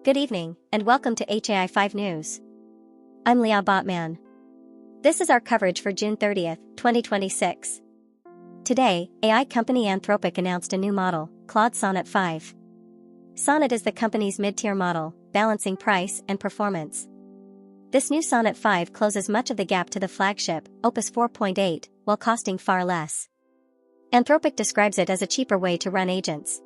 Good evening, and welcome to HAI-5 News. I'm Leah Botman. This is our coverage for June 30th, 2026. Today, AI company Anthropic announced a new model, Claude Sonnet 5. Sonnet is the company's mid-tier model, balancing price and performance. This new Sonnet 5 closes much of the gap to the flagship, Opus 4.8, while costing far less. Anthropic describes it as a cheaper way to run agents.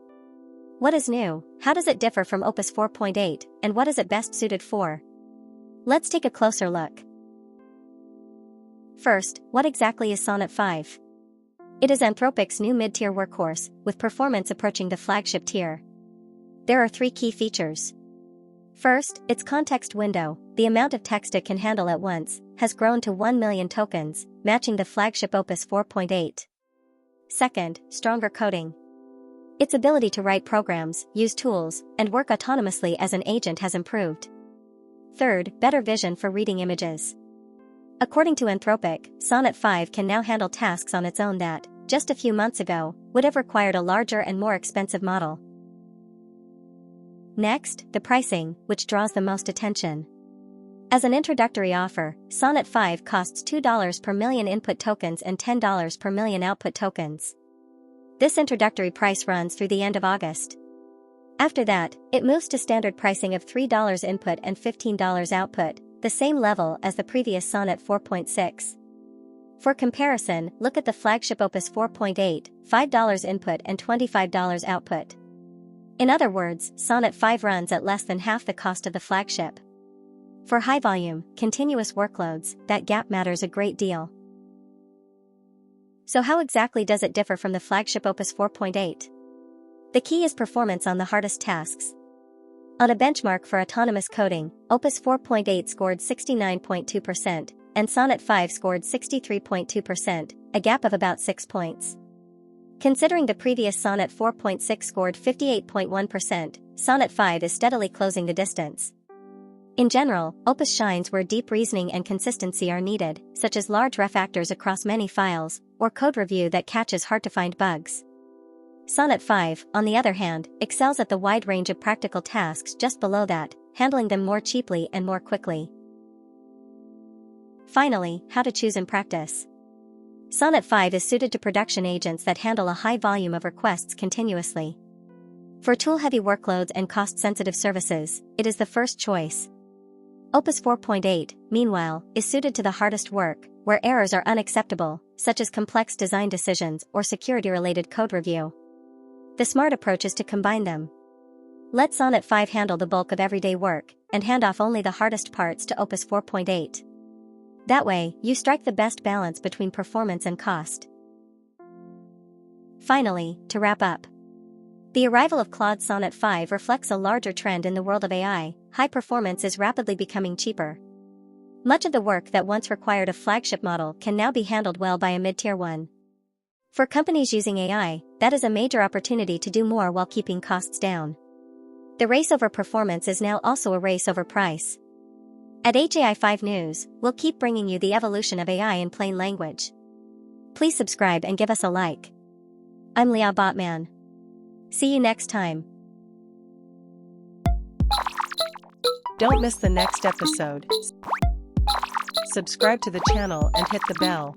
What is new? How does it differ from Opus 4.8, and what is it best suited for? Let's take a closer look. First, what exactly is Sonnet 5? It is Anthropic's new mid-tier workhorse, with performance approaching the flagship tier. There are three key features. First, its context window, the amount of text it can handle at once, has grown to 1 million tokens, matching the flagship Opus 4.8. Second, stronger coding. Its ability to write programs, use tools, and work autonomously as an agent has improved. Third, better vision for reading images. According to Anthropic, Sonnet 5 can now handle tasks on its own that, just a few months ago, would have required a larger and more expensive model. Next, the pricing, which draws the most attention. As an introductory offer, Sonnet 5 costs $2 per million input tokens and $10 per million output tokens. This introductory price runs through the end of August. After that, it moves to standard pricing of $3 input and $15 output, the same level as the previous Sonnet 4.6. For comparison, look at the flagship Opus 4.8, $5 input and $25 output. In other words, Sonnet 5 runs at less than half the cost of the flagship. For high-volume, continuous workloads, that gap matters a great deal. So how exactly does it differ from the flagship Opus 4.8? The key is performance on the hardest tasks. On a benchmark for autonomous coding, Opus 4.8 scored 69.2%, and Sonnet 5 scored 63.2%, a gap of about 6 points. Considering the previous Sonnet 4.6 scored 58.1%, Sonnet 5 is steadily closing the distance. In general, Opus shines where deep reasoning and consistency are needed, such as large refactors across many files, or code review that catches hard-to-find bugs. Sonnet 5, on the other hand, excels at the wide range of practical tasks just below that, handling them more cheaply and more quickly. Finally, how to choose in practice. Sonnet 5 is suited to production agents that handle a high volume of requests continuously. For tool-heavy workloads and cost-sensitive services, it is the first choice. Opus 4.8, meanwhile, is suited to the hardest work, where errors are unacceptable, such as complex design decisions or security-related code review. The smart approach is to combine them. Let Sonnet 5 handle the bulk of everyday work, and hand off only the hardest parts to Opus 4.8. That way, you strike the best balance between performance and cost. Finally, to wrap up. The arrival of Claude Sonnet 5 reflects a larger trend in the world of AI. High performance is rapidly becoming cheaper. Much of the work that once required a flagship model can now be handled well by a mid-tier one. For companies using AI, that is a major opportunity to do more while keeping costs down. The race over performance is now also a race over price. At HAI-5 News, we'll keep bringing you the evolution of AI in plain language. Please subscribe and give us a like. I'm Leah Botman. See you next time. Don't miss the next episode. Subscribe to the channel and hit the bell.